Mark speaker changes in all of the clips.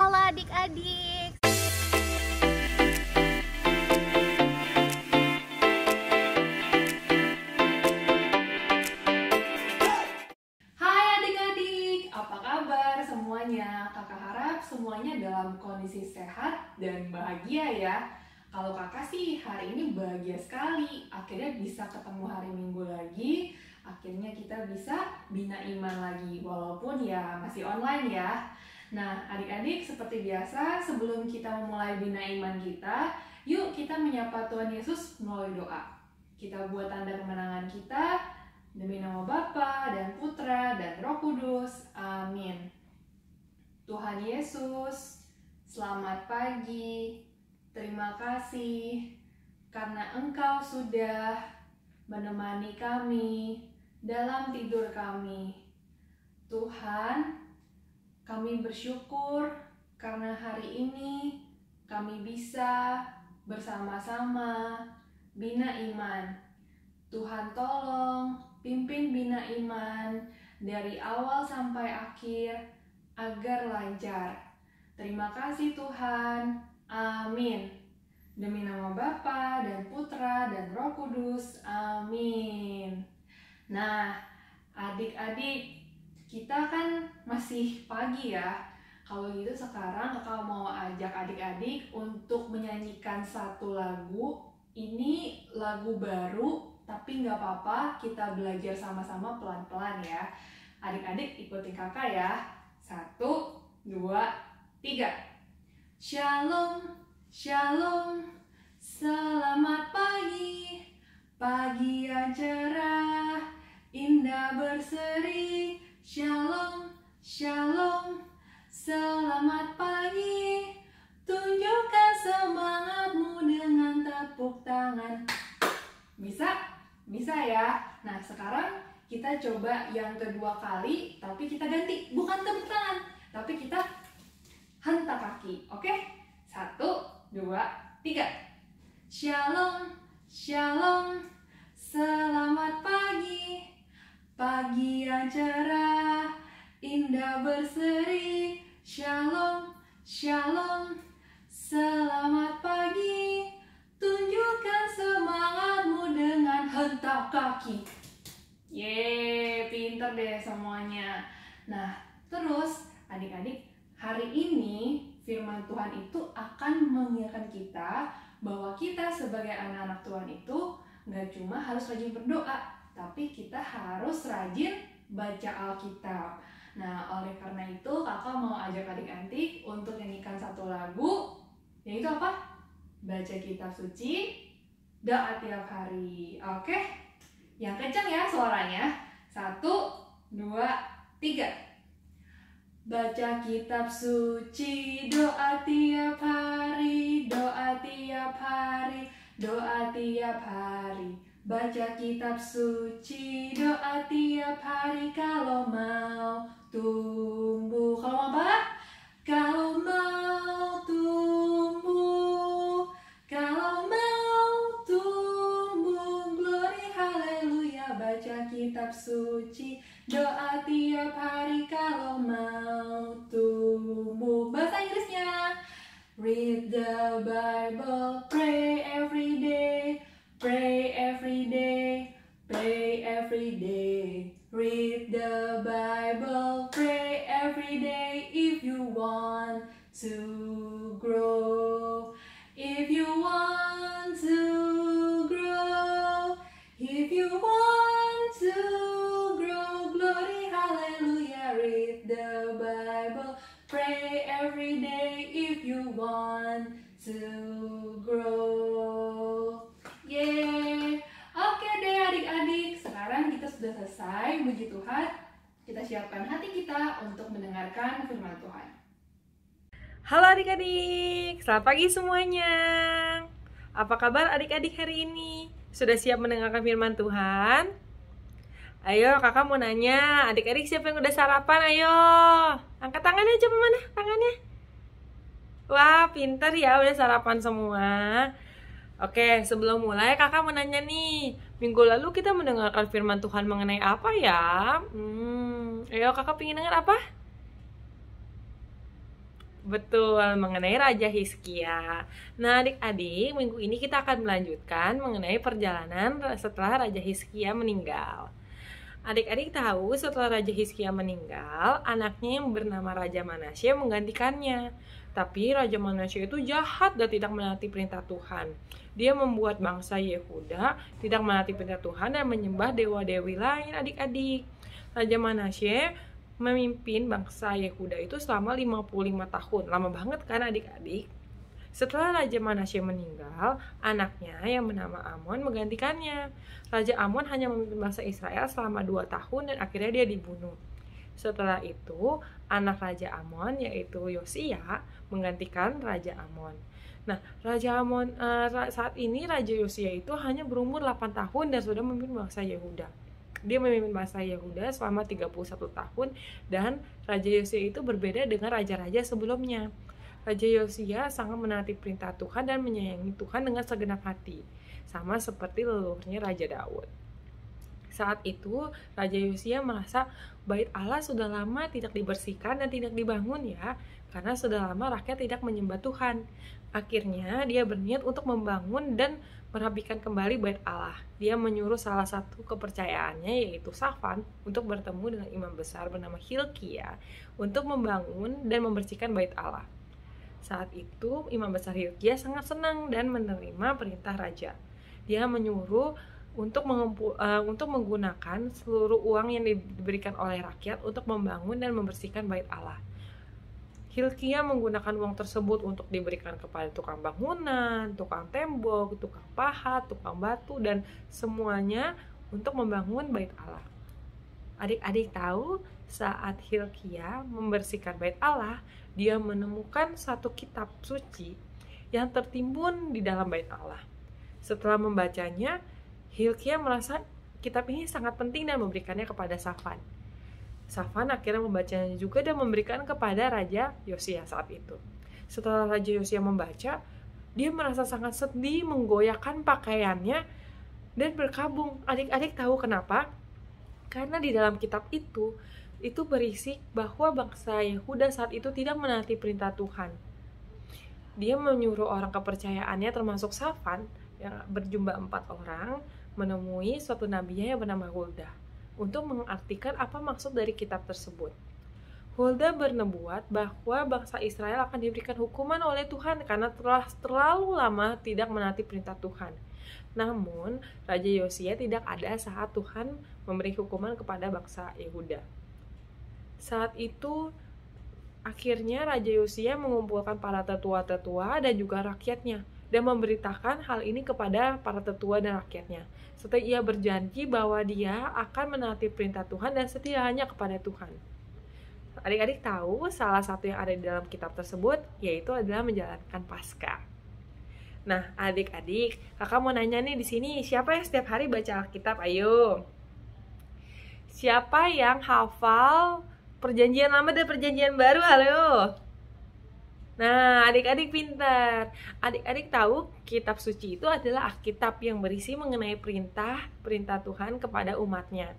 Speaker 1: Halo adik-adik.
Speaker 2: Hai adik-adik, apa kabar semuanya? Kakak harap semuanya dalam kondisi sehat dan bahagia ya. Kalau kakak sih hari ini bahagia sekali, akhirnya bisa ketemu hari Minggu lagi. Akhirnya kita bisa bina iman lagi, walaupun ya masih online ya. Nah adik-adik, seperti biasa sebelum kita memulai bina iman kita, yuk kita menyapa Tuhan Yesus melalui doa. Kita buat tanda kemenangan kita, demi nama Bapa dan Putra dan Roh Kudus. Amin. Tuhan Yesus, selamat pagi. Terima kasih karena Engkau sudah menemani kami dalam tidur kami. Tuhan, kami bersyukur karena hari ini kami bisa bersama-sama bina iman. Tuhan tolong pimpin bina iman dari awal sampai akhir agar lancar. Terima kasih Tuhan. Amin. Demi nama Bapa dan Putra dan Roh Kudus. Amin. Nah, adik-adik, kita kan masih pagi ya. Kalau gitu sekarang kakak mau ajak adik-adik untuk menyanyikan satu lagu. Ini lagu baru, tapi nggak apa-apa, kita belajar sama-sama pelan-pelan ya. Adik-adik ikutin kakak ya. 1, 2, 3. Shalom, shalom, selamat pagi, pagi yang cerah, indah berseri. Shalom, shalom, selamat pagi, tunjukkan semangatmu dengan tepuk tangan. Bisa? Bisa ya? Nah sekarang kita coba yang kedua kali, tapi kita ganti, bukan tepuk tangan, tapi kita hentak kaki, oke? 1, 2, 3. Shalom, shalom, selamat pagi, pagi yang cerah, indah berseri. Shalom, shalom, selamat pagi, tunjukkan semangatmu dengan hentak kaki. Yeay, pinter deh semuanya. Nah, terus adik-adik, hari ini firman Tuhan itu akan mengingatkan kita bahwa kita sebagai anak-anak Tuhan itu nggak cuma harus rajin berdoa, tapi kita harus rajin baca Alkitab. Nah, oleh karena itu kakak mau ajak adik-adik untuk nyanyikan satu lagu, yaitu apa? Baca kitab suci, doa tiap hari. Oke? Yang kencang ya suaranya. 1, 2, 3. Baca kitab suci, doa tiap hari, doa tiap hari, doa tiap hari. Baca kitab suci, doa tiap hari kalau mau tumbuh. Kalau mau apa? Kalau mau tumbuh, kalau mau tumbuh, glory haleluya. Baca kitab suci, doa tiap hari kalau mau tumbuh. Bahasa Inggrisnya, read the Bible, pray every day, pray every day, pray every day. Read the Bible, pray every day if you want to grow. If you want to grow, if you want to grow, glory hallelujah. Read the Bible, pray every day if you want to grow. Yeay. Oke deh adik-adik, sekarang kita sudah selesai. Puji Tuhan, kita siapkan hati kita untuk mendengarkan firman Tuhan.
Speaker 3: Halo adik-adik, selamat pagi semuanya. Apa kabar adik-adik hari ini? Sudah siap mendengarkan firman Tuhan? Ayo kakak mau nanya, adik-adik siapa yang udah sarapan? Ayo, angkat tangannya, coba mana tangannya? Wah, pintar ya, udah sarapan semua. Oke, sebelum mulai kakak mau nanya nih, minggu lalu kita mendengarkan firman Tuhan mengenai apa ya? Ayo kakak pengen dengar apa? Betul, mengenai Raja Hizkia. Nah, adik-adik, minggu ini kita akan melanjutkan mengenai perjalanan setelah Raja Hizkia meninggal. Adik-adik tahu setelah Raja Hizkia meninggal, anaknya yang bernama Raja Manasye menggantikannya. Tapi Raja Manasye itu jahat dan tidak menaati perintah Tuhan. Dia membuat bangsa Yehuda tidak menaati perintah Tuhan dan menyembah dewa-dewi lain, adik-adik. Raja Manasye memimpin bangsa Yehuda itu selama 55 tahun. Lama banget kan adik-adik? Setelah Raja Manasye meninggal, anaknya yang bernama Amon menggantikannya. Raja Amon hanya memimpin bangsa Israel selama 2 tahun dan akhirnya dia dibunuh. Setelah itu, anak Raja Amon yaitu Yosia menggantikan Raja Amon. Nah, Raja Amon saat ini Raja Yosia itu hanya berumur 8 tahun dan sudah memimpin bangsa Yehuda. Dia memimpin bangsa Yehuda selama 31 tahun dan Raja Yosia itu berbeda dengan raja-raja sebelumnya. Raja Yosia sangat menaati perintah Tuhan dan menyayangi Tuhan dengan segenap hati, sama seperti leluhurnya Raja Daud. Saat itu, Raja Yosia merasa bait Allah sudah lama tidak dibersihkan dan tidak dibangun ya, karena sudah lama rakyat tidak menyembah Tuhan. Akhirnya, dia berniat untuk membangun dan merapikan kembali bait Allah. Dia menyuruh salah satu kepercayaannya yaitu Safan untuk bertemu dengan imam besar bernama Hilkia untuk membangun dan membersihkan bait Allah. Saat itu, imam besar Hilkia sangat senang dan menerima perintah raja. Dia menyuruh untuk menggunakan seluruh uang yang diberikan oleh rakyat untuk membangun dan membersihkan bait Allah. Hilkia menggunakan uang tersebut untuk diberikan kepada tukang bangunan, tukang tembok, tukang pahat, tukang batu, dan semuanya untuk membangun bait Allah. Adik-adik tahu, saat Hilkia membersihkan bait Allah, dia menemukan satu kitab suci yang tertimbun di dalam bait Allah. Setelah membacanya, Hilkia merasa kitab ini sangat penting dan memberikannya kepada Safan. Safan akhirnya membacanya juga dan memberikan kepada Raja Yosia saat itu. Setelah Raja Yosia membaca, dia merasa sangat sedih, menggoyahkan pakaiannya, dan berkabung. Adik-adik tahu kenapa? Karena di dalam kitab itu berisi bahwa bangsa Yehuda saat itu tidak menaati perintah Tuhan. Dia menyuruh orang kepercayaannya termasuk Safan yang berjumlah 4 orang menemui suatu nabinya yang bernama Hulda untuk mengartikan apa maksud dari kitab tersebut. Hulda bernubuat bahwa bangsa Israel akan diberikan hukuman oleh Tuhan karena telah terlalu lama tidak menaati perintah Tuhan. Namun, Raja Yosia tidak ada saat Tuhan memberi hukuman kepada bangsa Yehuda. Saat itu, akhirnya Raja Yosia mengumpulkan para tetua-tetua dan juga rakyatnya dan memberitakan hal ini kepada para tetua dan rakyatnya. Setelah ia berjanji bahwa dia akan menaati perintah Tuhan dan setia hanya kepada Tuhan. Adik-adik tahu salah satu yang ada di dalam kitab tersebut yaitu adalah menjalankan Paskah. Nah, adik-adik, kakak mau nanya nih di sini, siapa yang setiap hari baca Alkitab? Ayo. Siapa yang hafal Perjanjian Lama dan Perjanjian Baru? Halo. Nah, adik-adik pintar. Adik-adik tahu kitab suci itu adalah Alkitab yang berisi mengenai perintah Tuhan kepada umatnya.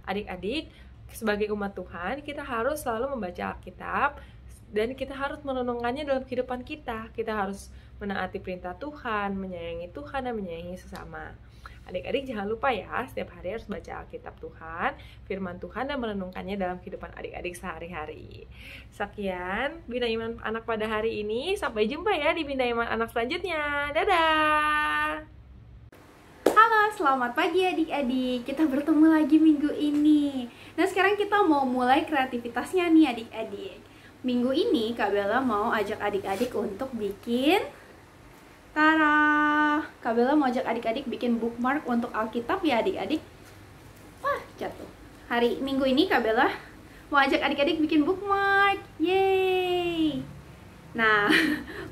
Speaker 3: Adik-adik, sebagai umat Tuhan, kita harus selalu membaca Alkitab dan kita harus merenungkannya dalam kehidupan kita. Kita harus menaati perintah Tuhan, menyayangi Tuhan, dan menyayangi sesama. Adik-adik jangan lupa ya, setiap hari harus baca Alkitab Tuhan, firman Tuhan, dan merenungkannya dalam kehidupan adik-adik sehari-hari. Sekian Bina Iman Anak pada hari ini. Sampai jumpa ya di Bina Iman Anak selanjutnya. Dadah!
Speaker 2: Halo, selamat pagi adik-adik. Kita bertemu lagi minggu ini. Nah, sekarang kita mau mulai kreativitasnya nih adik-adik. Minggu ini Kak Bella mau ajak adik-adik untuk bikin Tara! Kak Bella mau ajak adik-adik bikin bookmark untuk Alkitab ya adik-adik. Wah, jatuh. Minggu ini Kak Bella mau ajak adik-adik bikin bookmark. Yeay! Nah,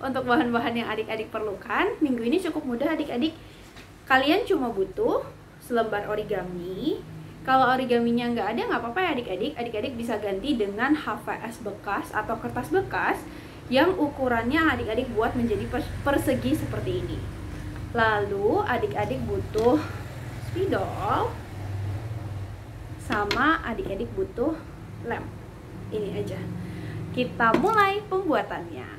Speaker 2: untuk bahan-bahan yang adik-adik perlukan, minggu ini cukup mudah adik-adik. Kalian cuma butuh selembar origami. Kalau origaminya nggak ada, nggak apa-apa ya adik-adik. Adik-adik bisa ganti dengan HVS bekas atau kertas bekas yang ukurannya adik-adik buat menjadi persegi seperti ini. Lalu adik-adik butuh spidol, sama adik-adik butuh lem. Ini aja. kita mulai pembuatannya.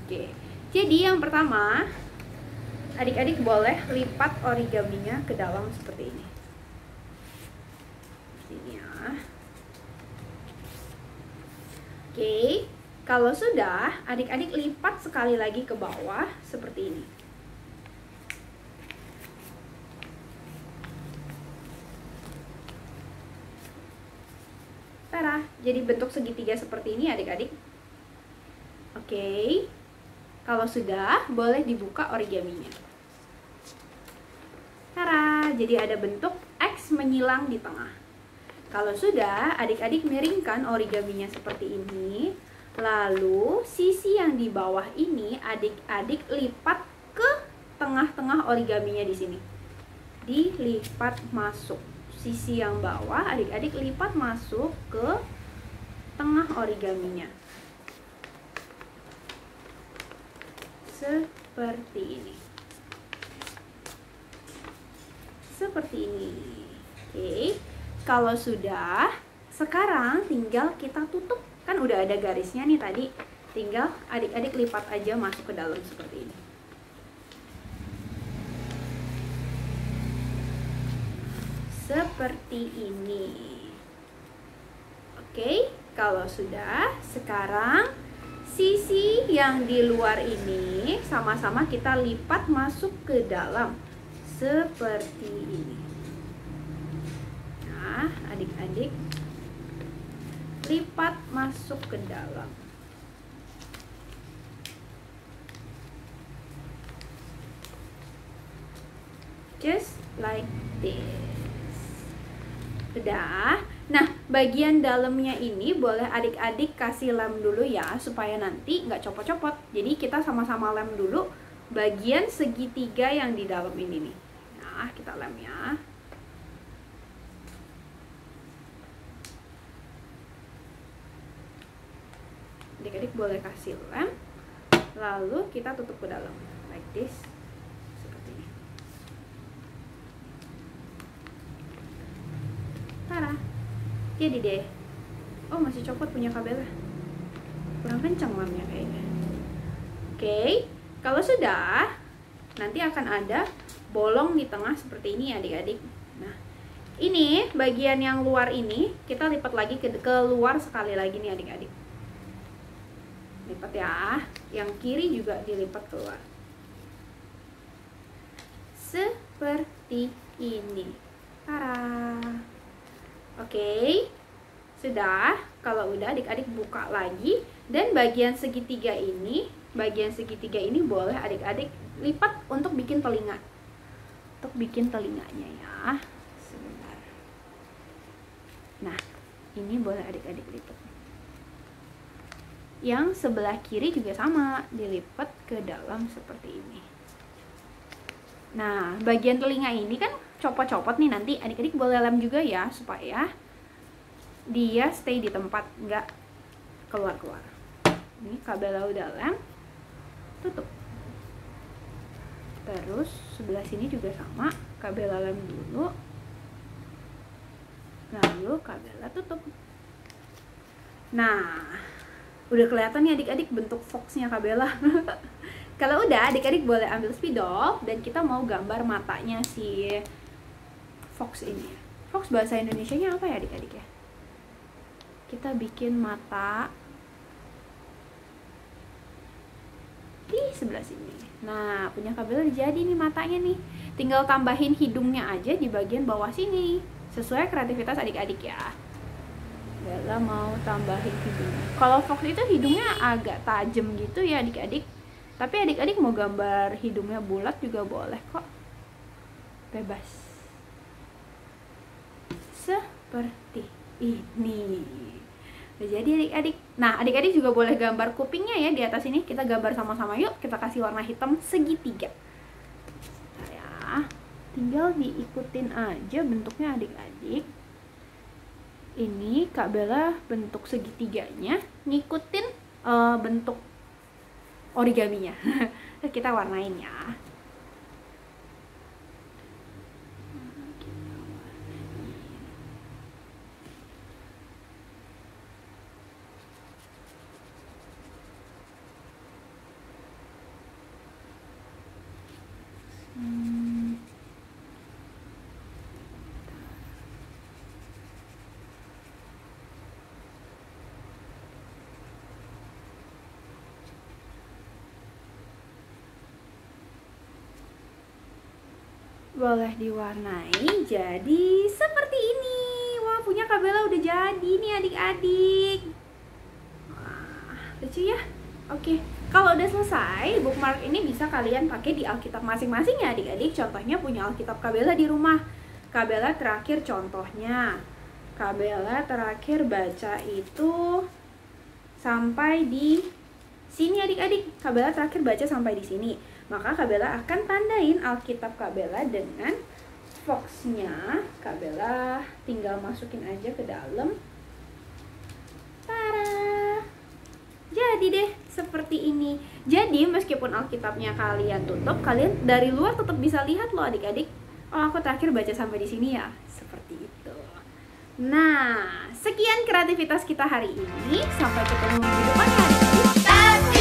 Speaker 2: Oke, jadi yang pertama, adik-adik boleh lipat origaminya ke dalam seperti ini. Ini ya. Oke, kalau sudah, adik-adik lipat sekali lagi ke bawah seperti ini. Tara, jadi bentuk segitiga seperti ini adik-adik. Oke, kalau sudah, boleh dibuka origaminya. Tara, jadi ada bentuk X menyilang di tengah. Kalau sudah, adik-adik miringkan origaminya seperti ini. Lalu, sisi yang di bawah ini adik-adik lipat ke tengah-tengah origaminya di sini. Dilipat masuk. Sisi yang bawah adik-adik lipat masuk ke tengah origaminya. Seperti ini. Seperti ini. Oke. Kalau sudah, sekarang tinggal kita tutup. Kan udah ada garisnya nih tadi. Tinggal adik-adik lipat aja masuk ke dalam seperti ini. Seperti ini. Oke, kalau sudah, sekarang sisi yang di luar ini sama-sama kita lipat masuk ke dalam. Seperti ini. Nah, adik-adik lipat masuk ke dalam. Just like this. Udah. Nah, bagian dalamnya ini boleh adik-adik kasih lem dulu ya, supaya nanti nggak copot-copot. Jadi kita sama-sama lem dulu bagian segitiga yang di dalam ini nih. Nah, kita lem ya. Adik-adik boleh kasih lem, lalu kita tutup ke dalam, like this, seperti ini. Tara, jadi deh. Oh, masih copot punya kabelnya, kurang kencang lemnya kayaknya. Oke, kalau sudah, nanti akan ada bolong di tengah seperti ini adik-adik. Nah, ini bagian yang luar ini kita lipat lagi ke luar sekali lagi nih adik-adik. Lipat ya, yang kiri juga dilipat keluar seperti ini. Tara. Oke, sudah. Kalau udah, adik-adik buka lagi, dan bagian segitiga ini boleh adik-adik lipat untuk bikin telinga, untuk bikin telinganya ya. Sebentar. Nah, ini boleh adik-adik lipat. Yang sebelah kiri juga sama, dilipat ke dalam seperti ini. Nah, bagian telinga ini kan copot-copot nih, nanti adik-adik boleh lem juga ya, supaya dia stay di tempat, nggak keluar-keluar. Ini kabelnya udah lem, tutup. Terus sebelah sini juga sama, kabelnya lem dulu, lalu kabelnya tutup. Nah, udah kelihatan nih adik-adik bentuk foxnya Kabela. Kalau udah, adik-adik boleh ambil spidol dan kita mau gambar matanya si fox ini. Fox bahasa Indonesianya apa ya adik-adik ya? Kita bikin mata di sebelah sini. Nah, punya Kabela jadi nih matanya nih. Tinggal tambahin hidungnya aja di bagian bawah sini. Sesuai kreativitas adik-adik ya. Bella mau tambahin hidungnya. Kalau fox itu hidungnya agak tajam gitu ya adik-adik. Tapi adik-adik mau gambar hidungnya bulat juga boleh kok. Bebas. Seperti ini. Udah jadi adik-adik. Nah, adik-adik juga boleh gambar kupingnya ya di atas ini. Kita gambar sama-sama yuk. Kita kasih warna hitam segitiga. Nah, ya. Tinggal diikutin aja bentuknya adik-adik. Ini Kak Bella bentuk segitiganya ngikutin bentuk origaminya. Kita warnain ya. boleh diwarnai jadi seperti ini. Wah, punya Kak Bella udah jadi nih adik-adik. Wah, lucu ya. Oke, kalau udah selesai, bookmark ini bisa kalian pakai di Alkitab masing-masing ya adik-adik. Contohnya punya Alkitab Kak Bella di rumah. Kak Bella terakhir contohnya, Kak Bella terakhir baca itu sampai di sini adik-adik. Kak Bella terakhir baca sampai di sini. Maka Kak Bella akan tandain Alkitab Kak Bella dengan boxnya. Kak Bella tinggal masukin aja ke dalam. Tada! Jadi deh seperti ini. Jadi meskipun Alkitabnya kalian tutup, kalian dari luar tetap bisa lihat loh adik-adik. Oh, aku terakhir baca sampai di sini ya. Seperti itu. Nah, sekian kreativitas kita hari ini. Sampai ketemu minggu depan ya adik-adik.